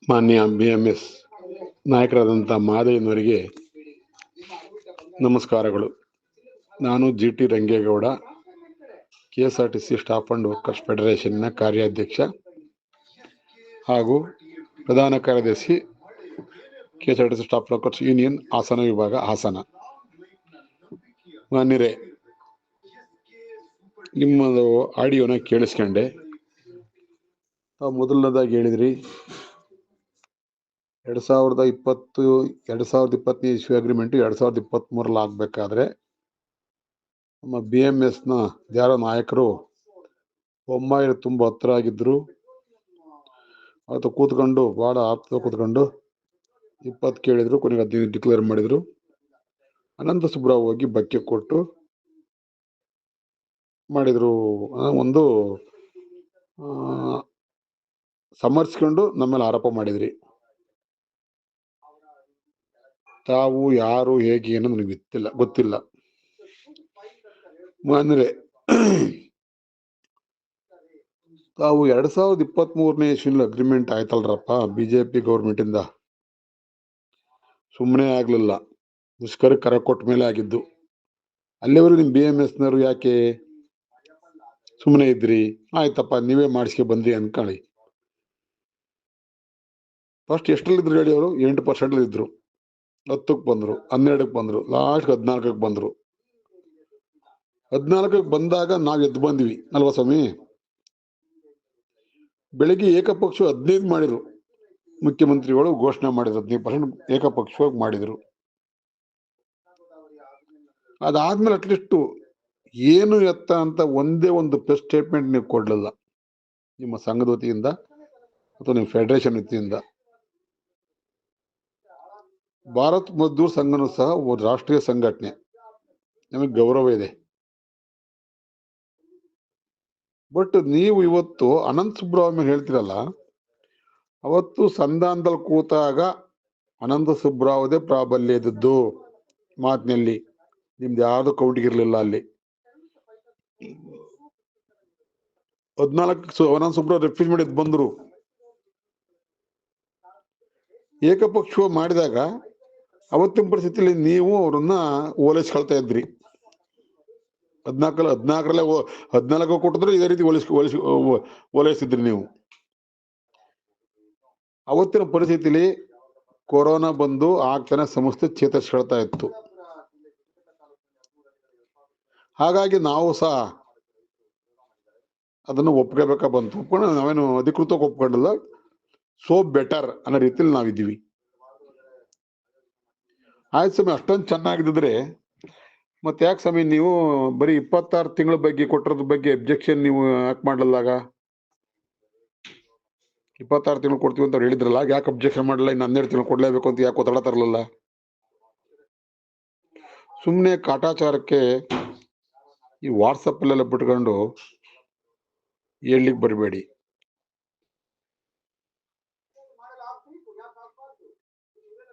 ಮಾನ್ಯ BMS ನಾಯಕರಾದಂಥ ಮಹದೇವನವರಿಗೆ ನಮಸ್ಕಾರಗಳು. ನಾನು GT Rangegowda, KSRTC staff and workers ಫೆಡರೇಷನ್ನ ಕಾರ್ಯಾಧ್ಯಕ್ಷ ಹಾಗೂ ಪ್ರಧಾನ ಕಾರ್ಯದರ್ಶಿ KSRTC staff workers union Hassan ವಿಭಾಗ ಹಾಸನ. ಮಾನ್ಯರೇ, ನಿಮ್ಮದು ಆಡಿಯೋನ ಕೇಳಿಸ್ಕೊಂಡೆ. ತಾವು ಮೊದಲನೇದಾಗಿ ಹೇಳಿದ್ರಿ 2020 ಇಸ್ವಿ ಅಗ್ರಿಮೆಂಟ್ 2023 ಆಗ್ಬೇಕಾದ್ರೆ ನಮ್ಮ BMSನ ಯಾರೋ ನಾಯಕರು ಬೊಮ್ಮಾಯಿ ತುಂಬ ಹತ್ರ ಆಗಿದ್ರು. ಅವತ್ತು ಕೂತ್ಕೊಂಡು ಭಾಳ ಆಪ್ತ ಕೂತ್ಕೊಂಡು 20 ಕೇಳಿದ್ರು, ಕೊನೆಗೆ 15 ಡಿಕ್ಲೇರ್ ಮಾಡಿದ್ರು. ಅನಂತ ಸುಬ್ರಾವ್ ಹೋಗಿ ಬಕ್ಕೆ ಕೊಟ್ಟು ಮಾಡಿದ್ರು. ಒಂದು ಸಮರ್ಸ್ಕೊಂಡು ನಮ್ಮೇಲೆ ಆರೋಪ ಮಾಡಿದ್ರಿ. ತಾವು ಯಾರು ಹೇಗೆ ಏನೋ ನನಗೆ ಗೊತ್ತಿಲ್ಲ. ಅಂದ್ರೆ ತಾವು 2023 ಇಸ್ವಿನಲ್ಲಿ ಅಗ್ರಿಮೆಂಟ್ ಆಯ್ತಲ್ರಪ್ಪ BJP ಗೌರ್ಮೆಂಟ್ ಇಂದ. ಸುಮ್ಮನೆ ಆಗ್ಲಿಲ್ಲ, ಮುಷ್ಕರ ಕರೆ ಕೊಟ್ಟ ಮೇಲೆ ಆಗಿದ್ದು. ಅಲ್ಲಿವರೆಗೂ ನಿಮ್ BMSನವರು ಯಾಕೆ ಸುಮ್ಮನೆ ಇದ್ರಿ? ಆಯ್ತಪ್ಪ, ನೀವೇ ಮಾಡಿಸ್ಕೆ ಬಂದ್ರಿ ಅನ್ಕೊಳ್ಳಿ. ಫಸ್ಟ್ ಎಷ್ಟರಲ್ಲಿದ್ರು ಹೇಳಿ? ಅವರು 8% ಇದ್ರು, 10ಕ್ಕೆ ಬಂದ್ರು, 12ಕ್ಕೆ ಬಂದ್ರು, ಲಾಸ್ಟ್ 14ಕ್ಕೆ ಬಂದ್ರು. 14ಕ್ಕೆ ಬಂದಾಗ ನಾವ್ ಎದ್ದು ಬಂದ್ವಿ ಅಲ್ವಾ ಸ್ವಾಮಿ? ಬೆಳಿಗ್ಗೆ ಏಕಪಕ್ಷ 15 ಮಾಡಿದ್ರು, ಮುಖ್ಯಮಂತ್ರಿಗಳು ಘೋಷಣೆ ಮಾಡಿದ್ರು. 15% ಏಕಪಕ್ಷವಾಗಿ ಮಾಡಿದ್ರು. ಅದಾದ್ಮೇಲೆ ಅಟ್ಲೀಸ್ಟ್ ಏನು ಎತ್ತ ಅಂತ ಒಂದೇ ಒಂದು ಪ್ರೆಸ್ ಸ್ಟೇಟ್ಮೆಂಟ್ ನೀವು ಕೊಡ್ಲಿಲ್ಲ, ನಿಮ್ಮ ಸಂಘದ ವತಿಯಿಂದ ಅಥವಾ ನಿಮ್ಮ ಫೆಡರೇಷನ್ ವತಿಯಿಂದ. ಭಾರತ್ ಮಜ್ದೂರ್ ಸಂಘನೂ ಸಹ ಒಂದು ರಾಷ್ಟ್ರೀಯ ಸಂಘಟನೆ, ನಮಗೆ ಗೌರವ ಇದೆ. ಬಟ್ ನೀವು ಇವತ್ತು ಅನಂತ ಸುಬ್ರಾವ್ ಹೇಳ್ತಿರಲ್ಲ, ಅವತ್ತು ಸಂಧಾನದಲ್ಲಿ ಕೂತಾಗ ಅನಂತ ಸುಬ್ರಾವ್ದೇ ಪ್ರಾಬಲ್ಯ ಇದ್ದದ್ದು ಮಾತಿನಲ್ಲಿ, ನಿಮ್ದು ಯಾವ್ದು ಕೌಂಟಿಗಿರ್ಲಿಲ್ಲ. ಅಲ್ಲಿ 14 ಅನಂತ ಸುಬ್ರಾವ್ ರೆಫ್ಯೂಸ್ ಮಾಡಿ ಬಂದ್ರು. ಏಕಪಕ್ಷ ಮಾಡಿದಾಗ ಅವತ್ತಿನ ಪರಿಸ್ಥಿತಿಯಲ್ಲಿ ನೀವು ಅವ್ರನ್ನ ಓಲೈಸ್ಕೊಳ್ತಾ ಇದ್ರಿ. 14 ಕೊಟ್ಟಿದ್ರು, ಇದೇ ರೀತಿ ಓಲೈಸಿದ್ರಿ ನೀವು. ಅವತ್ತಿನ ಪರಿಸ್ಥಿತಿಲಿ ಕೊರೋನಾ ಬಂದು ಆಗ್ತಾನೆ ಸಂಸ್ಥೆ ಚೇತರಿಸ್ಕೊಳ್ತಾ ಇತ್ತು. ಹಾಗಾಗಿ ನಾವು ಸಹ ಅದನ್ನು ಒಪ್ಕೋಬೇಕಾ ಬಂತು. ಒಪ್ಕೊಂಡು ನಾವೇನು ಅಧಿಕೃತವಾಗಿ ಒಪ್ಕೊಂಡಿಲ್ಲ, ಸೋ ಬೆಟರ್ ಅನ್ನೋ ರೀತಿಯಲ್ಲಿ ನಾವಿದ್ದೀವಿ. ಆಯ್ತು ಸ್ವಾಮಿ, ಅಷ್ಟೊಂದು ಚೆನ್ನಾಗಿದ್ದಿದ್ರೆ ಮತ್ತೆ ಯಾಕೆ ಸ್ವಾಮಿ ನೀವು ಬರೀ 26 ತಿಂಗಳ ಬಗ್ಗೆ ಕೊಟ್ಟಿರೋದ್ರ ಬಗ್ಗೆ ಅಬ್ಜೆಕ್ಷನ್ ನೀವು ಯಾಕೆ ಮಾಡಲಾಗ? 26 ತಿಂಗಳು ಕೊಡ್ತೀವಿ ಅಂತ ಹೇಳಿದ್ರಲ್ಲ, ಯಾಕೆ ಅಬ್ಜೆಕ್ಷನ್ ಮಾಡಲ್ಲ? ಇನ್ನು 12 ತಿಂಗಳು ಕೊಡ್ಲೇಬೇಕು ಅಂತ ಯಾಕೆ ಒತ್ತಡ ತರಲಿಲ್ಲ? ಸುಮ್ಮನೆ ಕಾಟಾಚಾರಕ್ಕೆ ಈ ವಾಟ್ಸಪ್ ಅಲ್ಲೆಲ್ಲ ಬಿಟ್ಕೊಂಡು ಹೇಳಲಿಕ್ಕೆ ಬರಬೇಡಿ.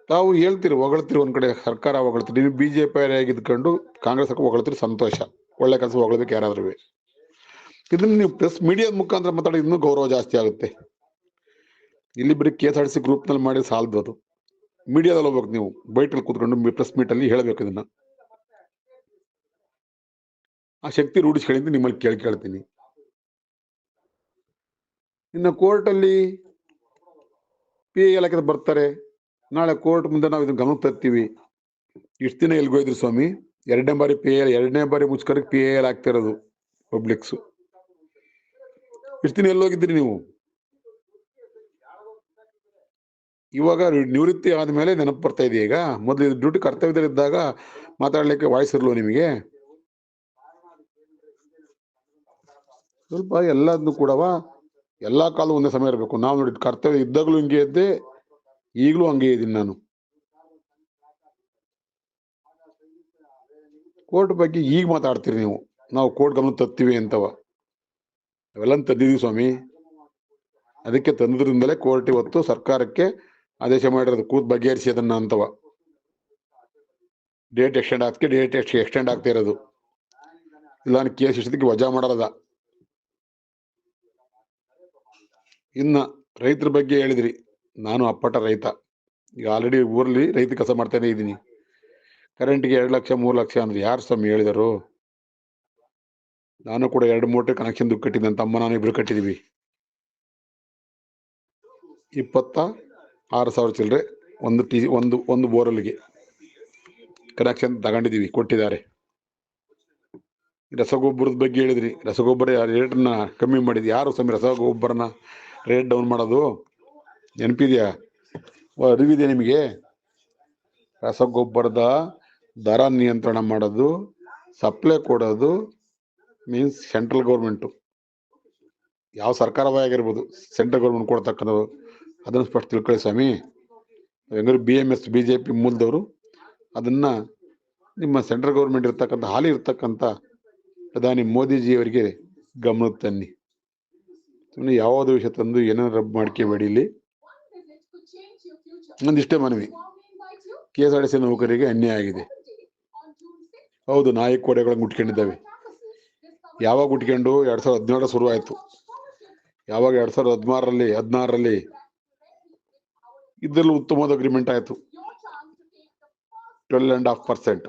ತಾವು ಹೇಳ್ತೀರಿ, ಹೊಗಳ್ತೀರಿ, ಒಂದ್ ಕಡೆ ಸರ್ಕಾರ ಹೊಗಳ್ತೀರಿ, ನೀವು BJP ಆಗಿದ್ಕೊಂಡು ಕಾಂಗ್ರೆಸ್ ಹೊಗಳ್ತೀರಿ, ಸಂತೋಷ, ಒಳ್ಳೆ ಕೆಲಸ ಹೊಗಳಬೇಕು ಯಾರಾದ್ರೂ. ಇದನ್ನ ನೀವು ಪ್ರೆಸ್ ಮೀಡಿಯಾದ ಮುಖಾಂತರ ಮಾತಾಡಿ ಇನ್ನೂ ಗೌರವ ಜಾಸ್ತಿ ಆಗುತ್ತೆ. ಇಲ್ಲಿ ಬರೀ KSRTC ಗ್ರೂಪ್ ನಲ್ಲಿ ಮಾಡಿ ಸಾಲದು, ಅದು ಮೀಡಿಯಾದಲ್ಲಿ ಹೋಗ್ಬೇಕು. ನೀವು ಬೈಟಲ್ಲಿ ಕೂತ್ಕೊಂಡು ಪ್ರೆಸ್ ಮೀಟ್ ಅಲ್ಲಿ ಹೇಳಬೇಕು. ಇದನ್ನ ಆ ಶಕ್ತಿ ರೂಢಿಸ್ಕೊಳ್ಳಿ ಅಂತ ನಿಮ್ಮಲ್ಲಿ ಕೇಳ್ತೀನಿ. ಇನ್ನು ಕೋರ್ಟಲ್ಲಿ PI ಇಲಾಖೆ ಬರ್ತಾರೆ, ನಾಳೆ ಕೋರ್ಟ್ ಮುಂದೆ ನಾವು ಇದನ್ನ ಗಮನ ತರ್ತೀವಿ. ಇಷ್ಟು ದಿನ ಎಲ್ಗೋಯ್ದ್ರು ಸ್ವಾಮಿ? 2ನೇ ಬಾರಿ ಎರಡನೇ ಬಾರಿ ಮುಚ್ಕರಕ್ಕೆ PI ಆಗ್ತಿರೋದು ಪಬ್ಲಿಕ್ಸ್. ಇಷ್ಟು ದಿನ ಎಲ್ಲೋಗಿದ್ರಿ ನೀವು? ಇವಾಗ ನಿವೃತ್ತಿ ಆದ್ಮೇಲೆ ನೆನಪು ಬರ್ತಾ ಇದೆ. ಈಗ ಮೊದಲು ಡ್ಯೂಟಿ ಕರ್ತವ್ಯದಲ್ಲಿದ್ದಾಗ ಮಾತಾಡ್ಲಿಕ್ಕೆ ವಾಯ್ಸ್ ಇರ್ಲೋ ನಿಮಗೆ? ಸ್ವಲ್ಪ ಎಲ್ಲದನ್ನು ಕೂಡ ಎಲ್ಲಾ ಕಾಲ ಒಂದೇ ಸಮಯ ಇರಬೇಕು. ನಾವು ನೋಡಿ, ಕರ್ತವ್ಯ ಇದ್ದಾಗಲೂ ಹಿಂಗೆ ಇದ್ದೆ, ಈಗಲೂ ಹಂಗೆ ಇದ್ದೀನಿ ನಾನು. ಕೋರ್ಟ್ ಬಗ್ಗೆ ಈಗ ಮಾತಾಡ್ತೀರಿ ನೀವು, ನಾವು ಕೋರ್ಟ್ ಗಮನ ತರ್ತೀವಿ ಅಂತವ. ಅವೆಲ್ಲ ತಂದಿದೀವಿ ಸ್ವಾಮಿ. ಅದಕ್ಕೆ ತಂದ್ರಿಂದಲೇ ಕೋರ್ಟ್ ಇವತ್ತು ಸರ್ಕಾರಕ್ಕೆ ಆದೇಶ ಮಾಡಿರೋದು, ಕೂತ್ ಬಗೆಹರಿಸಿ ಅದನ್ನ ಅಂತವ. ಡೇಟ್ ಎಕ್ಸ್ಟೆಂಡ್ ಆಗ್ತಾ ಇರೋದು. ಇಲ್ಲ ಕೇಸ್ ಇಷ್ಟಕ್ಕೆ ವಜಾ ಮಾಡೋದ. ಇನ್ನ ರೈತರ ಬಗ್ಗೆ ಹೇಳಿದ್ರಿ, ನಾನು ಅಪ್ಪಟ ರೈತ. ಈಗ ಆಲ್ರೆಡಿ ಊರಲ್ಲಿ ರೈತ ಕೆಲಸ ಮಾಡ್ತಾನೆ ಇದ್ದೀನಿ. ಕರೆಂಟ್ಗೆ 2 ಲಕ್ಷ 3 ಲಕ್ಷ ಅಂದ್ರೆ ಯಾರು ಸ್ವಾಮಿ ಹೇಳಿದರು? ನಾನು ಕೂಡ 2 ಮೋಟರ್ ಕನೆಕ್ಷನ್ ದುಡ್ಡು ಕಟ್ಟಿದ್ದೆ. ನನ್ನ ತಮ್ಮ ನಾನು ಇಬ್ರು ಕಟ್ಟಿದೀವಿ. 26,000 ಚಿಲ್ಲರೆ ಒಂದು ಬೋರಲ್ಗೆ ಕನೆಕ್ಷನ್ ತಗೊಂಡಿದೀವಿ, ಕೊಟ್ಟಿದ್ದಾರೆ. ರಸಗೊಬ್ಬರದ ಬಗ್ಗೆ ಹೇಳಿದ್ರಿ. ರಸಗೊಬ್ಬರ ರೇಟ್ನ ಕಮ್ಮಿ ಮಾಡಿದ್ವಿ. ಯಾರು ಸ್ವಾಮಿ ರಸಗೊಬ್ಬರನ ರೇಟ್ ಡೌನ್ ಮಾಡೋದು? ನೆನಪಿದೆಯಾ? ಅರಿವಿದೆ ನಿಮಗೆ? ರಸಗೊಬ್ಬರದ ದರ ನಿಯಂತ್ರಣ ಮಾಡೋದು, ಸಪ್ಲೈ ಕೊಡೋದು ಮೀನ್ಸ್ ಸೆಂಟ್ರಲ್ ಗೌರ್ಮೆಂಟು, ಯಾವ ಸರ್ಕಾರವಾಗಿರ್ಬೋದು, ಸೆಂಟ್ರಲ್ ಗೌರ್ಮೆಂಟ್ ಕೊಡ್ತಕ್ಕಂಥದ್ದು. ಅದನ್ನು ಸ್ಪಷ್ಟ ತಿಳ್ಕೊಳ್ಳಿ ಸ್ವಾಮಿ. ಹೆಂಗಾರು BMS BJP ಮೂಲದವರು ಅದನ್ನ ನಿಮ್ಮ ಸೆಂಟ್ರಲ್ ಗೌರ್ಮೆಂಟ್ ಇರ್ತಕ್ಕಂಥ ಹಾಲಿ ಇರ್ತಕ್ಕಂಥ ಪ್ರಧಾನಿ ಮೋದಿಜಿಯವರಿಗೆ ಗಮನಕ್ಕೆ ತನ್ನಿ. ಸುಮ್ಮನೆ ಯಾವುದೋ ವಿಷಯ ತಂದು ಏನೋ ರಬ್ ಮಾಡ್ಕೋಬೇಡಿ. ಇಲ್ಲಿ ಒಂದಿಷ್ಟೇ ಮನವಿ. KSRTC ನೌಕರಿಗೆ ಅನ್ಯಾಯ ಆಗಿದೆ. ಹೌದು, ನಾಯಿ ಕೋಡೆಗಳು ಮುಟ್ಕೊಂಡಿದ್ದಾವೆ. ಯಾವಾಗ ಮುಟ್ಕೊಂಡು 2017 ಶುರು ಆಯ್ತು. ಯಾವಾಗ 2016ರಲ್ಲಿ ಇದರಲ್ಲಿ ಉತ್ತಮವಾದ ಅಗ್ರಿಮೆಂಟ್ ಆಯ್ತು. 12.5%.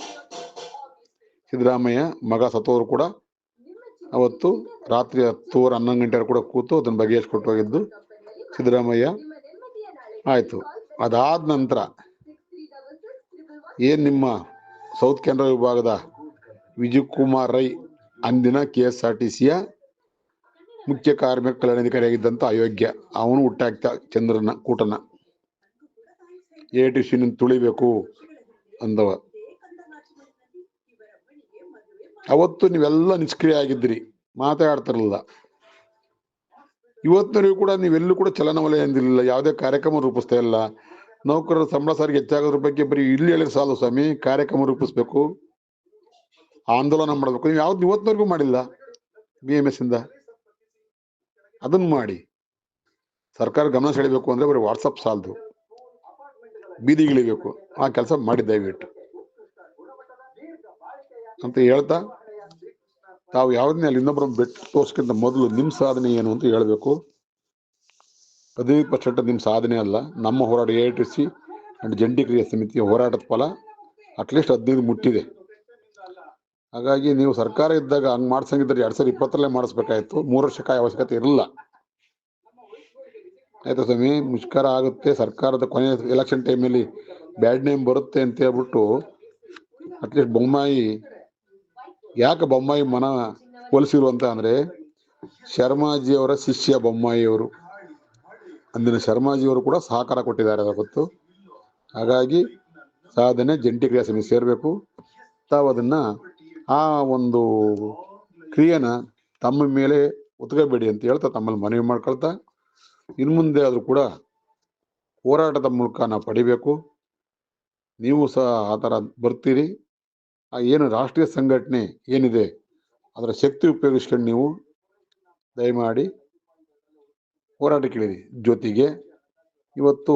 ಸಿದ್ದರಾಮಯ್ಯ ಮಗ ಸತ್ತೋರು ಕೂಡ ಅವತ್ತು ರಾತ್ರಿ 10 11 ಗಂಟೆ ಕೂಡ ಕೂತು ಅದನ್ನ ಬಗೆಹರಿಸ್ಕೊಟ್ಟು ಹೋಗಿದ್ದು ಸಿದ್ದರಾಮಯ್ಯ ಆಯ್ತು. ಅದಾದ ನಂತರ ಏನ್ ನಿಮ್ಮ ಸೌತ್ ಕೆನರಾ ವಿಭಾಗದ ವಿಜಯ್ ಕುಮಾರ್ ರೈ ಅಂದಿನ KSRTCಯ ಮುಖ್ಯ ಕಾರ್ಮಿಕ ಕಲ್ಯಾಣಾಧಿಕಾರಿಯಾಗಿದ್ದಂತ ಅಯೋಗ್ಯ, ಅವನು ಹುಟ್ಟಾಕ್ತ ಚಂದ್ರನ ಕೂಟನ ATC ತುಳಿಬೇಕು ಅಂದವ. ಅವತ್ತು ನೀವೆಲ್ಲ ನಿಷ್ಕ್ರಿಯ ಆಗಿದ್ರಿ, ಮಾತಾಡ್ತಿರಲಿಲ್ಲ. ಇವತ್ತಿನವರೆಗೂ ಕೂಡ ನೀವೆಲ್ಲೂ ಕೂಡ ಚಲನವಲಯ ಎಂದಿಲ್ಲ, ಯಾವುದೇ ಕಾರ್ಯಕ್ರಮ ರೂಪಿಸ್ತಾ ಇಲ್ಲ. ನೌಕರರ ಸಂಬಳ ಸಾರಿಗೆ ಹೆಚ್ಚಾಗೋದ್ರ ಬಗ್ಗೆ ಬರೀ ಇಲ್ಲಿ ಹೇಳಿದ್ರೆ ಸಾಲು ಸ್ವಾಮಿ. ಕಾರ್ಯಕ್ರಮ ರೂಪಿಸ್ಬೇಕು, ಆಂದೋಲನ ಮಾಡಬೇಕು. ನೀವು ಯಾವ್ದು ಇವತ್ತಿನವರೆಗೂ ಮಾಡಿಲ್ಲ. BMS ಇಂದ ಅದನ್ನ ಮಾಡಿ. ಸರ್ಕಾರ ಗಮನ ಸೆಳೆಬೇಕು ಅಂದ್ರೆ ಬರೀ ವಾಟ್ಸಪ್ ಸಾಲದು, ಬೀದಿಗಿಳಿಬೇಕು. ಆ ಕೆಲಸ ಮಾಡಿ ದಯವಿಟ್ಟು ಅಂತ ಹೇಳ್ತಾ, ತಾವು ಯಾವ್ದನ್ನೇ ಅಲ್ಲಿ ಇನ್ನೊಬ್ಬರ ಬೆಟ್ಟು ತೋರ್ಸ್ಕಿಂತ ಮೊದಲು ನಿಮ್ಮ ಸಾಧನೆ ಏನು ಅಂತ ಹೇಳ್ಬೇಕು. 15% ನಿಮ್ಮ ಸಾಧನೆ ಅಲ್ಲ, ನಮ್ಮ ಹೋರಾಟ AITC ಅಂಡ್ ಜಂಟಿ ಕ್ರಿಯಾ ಸಮಿತಿಯ ಹೋರಾಟದ ಫಲ ಅಟ್ಲೀಸ್ಟ್ 15 ಮುಟ್ಟಿದೆ. ಹಾಗಾಗಿ ನೀವು ಸರ್ಕಾರ ಇದ್ದಾಗ ಹಂಗ್ ಮಾಡ್ಸಂಗಿದ್ರೆ 2020ರಲ್ಲೇ ಮಾಡಿಸ್ಬೇಕಾಯ್ತು. 3 ವರ್ಷ ಕಾಯ ಅವಶ್ಯಕತೆ ಇರಲಿಲ್ಲ. ಆಯ್ತಾ ಸ್ವಾಮಿ? ಮುಷ್ಕರ ಆಗುತ್ತೆ, ಸರ್ಕಾರದ ಕೊನೆ ಎಲೆಕ್ಷನ್ ಟೈಮಲ್ಲಿ ಬ್ಯಾಡ್ ನೇಮ್ ಬರುತ್ತೆ ಅಂತ ಹೇಳ್ಬಿಟ್ಟು ಅಟ್ಲೀಸ್ಟ್ ಬೊಮ್ಮಾಯಿ, ಯಾಕೆ ಬೊಮ್ಮಾಯಿ ಮನ ಹೋಲಿಸಿರು ಅಂತ ಅಂದ್ರೆ, ಶರ್ಮಾಜಿಯವರ ಶಿಷ್ಯ ಬೊಮ್ಮಾಯಿಯವರು. ಅಂದಿನ ಶರ್ಮಾಜಿಯವರು ಕೂಡ ಸಹಕಾರ ಕೊಟ್ಟಿದ್ದಾರೆ ಅದಕ್ಕೊತ್ತು. ಹಾಗಾಗಿ ಸಾಧನೆ ಜಂಟಿ ಕ್ರಿಯಾ ಸಮಿತಿ ಸೇರಬೇಕು. ತಾವು ಅದನ್ನ ಆ ಒಂದು ಕ್ರಿಯೆನ ತಮ್ಮ ಮೇಲೆ ಒತ್ಕೋಬೇಡಿ ಅಂತ ಹೇಳ್ತಾ ತಮ್ಮಲ್ಲಿ ಮನವಿ ಮಾಡ್ಕೊಳ್ತಾ, ಇನ್ನು ಮುಂದೆ ಆದ್ರೂ ಕೂಡ ಹೋರಾಟದ ಮೂಲಕ ನಾವು ಪಡಿಬೇಕು. ನೀವು ಸಹ ಆ ಥರ ಬರ್ತೀರಿ. ಆ ಏನು ರಾಷ್ಟ್ರೀಯ ಸಂಘಟನೆ ಏನಿದೆ ಅದರ ಶಕ್ತಿ ಉಪಯೋಗಿಸ್ಕೊಂಡು ನೀವು ದಯಮಾಡಿ ಹೋರಾಟಕ್ಕಿಳಿರಿ. ಜೊತೆಗೆ ಇವತ್ತು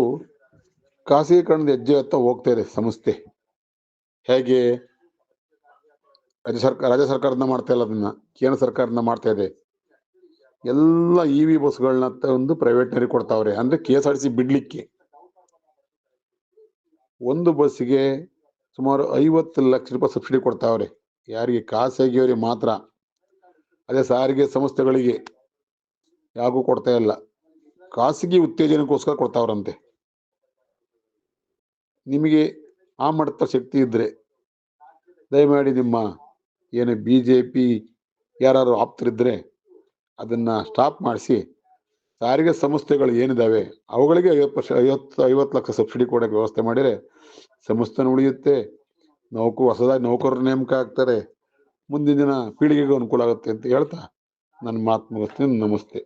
ಖಾಸಗೀಕರಣದ ಹೆಜ್ಜೆ ಹತ್ತ ಹೋಗ್ತಾ ಇದೆ ಸಂಸ್ಥೆ. ಹೇಗೆ? ರಾಜ್ಯ ಸರ್ಕಾರದಿಂದ ಮಾಡ್ತಾ ಇಲ್ಲ, ಅದನ್ನ ಕೇಂದ್ರ ಸರ್ಕಾರದಿಂದ ಮಾಡ್ತಾ ಇದೆ. ಎಲ್ಲ EV ಬಸ್ಗಳನ್ನ ಒಂದು ಪ್ರೈವೇಟ್ನರಿಗೆ ಕೊಡ್ತಾವ್ರೆ. ಅಂದ್ರೆ KSRTC ಬಿಡ್ಲಿಕ್ಕೆ ಒಂದು ಬಸ್ಸಿಗೆ ಸುಮಾರು 50 ಲಕ್ಷ ರೂಪಾಯಿ ಸಬ್ಸಿಡಿ ಕೊಡ್ತಾವ್ರೆ. ಯಾರಿಗೆ? ಖಾಸಗಿಯವರಿಗೆ ಮಾತ್ರ. ಅದೇ ಸಾರಿಗೆ ಸಂಸ್ಥೆಗಳಿಗೆ ಯಾರಿಗೂ ಕೊಡ್ತಾ ಇಲ್ಲ. ಖಾಸಗಿ ಉತ್ತೇಜನಕ್ಕೋಸ್ಕರ ಕೊಡ್ತಾವ್ರಂತೆ. ನಿಮಗೆ ಆ ಮಟ್ಟದ ಶಕ್ತಿ ಇದ್ರೆ ದಯಮಾಡಿ ನಿಮ್ಮ ಏನು BJP ಯಾರು ಆಪ್ತರಿದ್ರೆ ಅದನ್ನ ಸ್ಟಾಪ್ ಮಾಡಿಸಿ, ಸಾರಿಗೆ ಸಂಸ್ಥೆಗಳು ಏನಿದಾವೆ ಅವುಗಳಿಗೆ 50 ಲಕ್ಷ ಸಬ್ಸಿಡಿ ಕೊಡೋಕೆ ವ್ಯವಸ್ಥೆ ಮಾಡಿದರೆ ಸಂಸ್ಥೆನೂ ಉಳಿಯುತ್ತೆ, ಹೊಸದಾಗಿ ನೌಕರರು ನೇಮಕ ಆಗ್ತಾರೆ, ಮುಂದಿನ ದಿನ ಪೀಳಿಗೆಗೂ ಅನುಕೂಲ ಆಗುತ್ತೆ ಅಂತ ಹೇಳ್ತಾ ನನ್ನ ಮಾತು ಮುಗಿಸ್ತೀನಿ. ನಮಸ್ತೆ.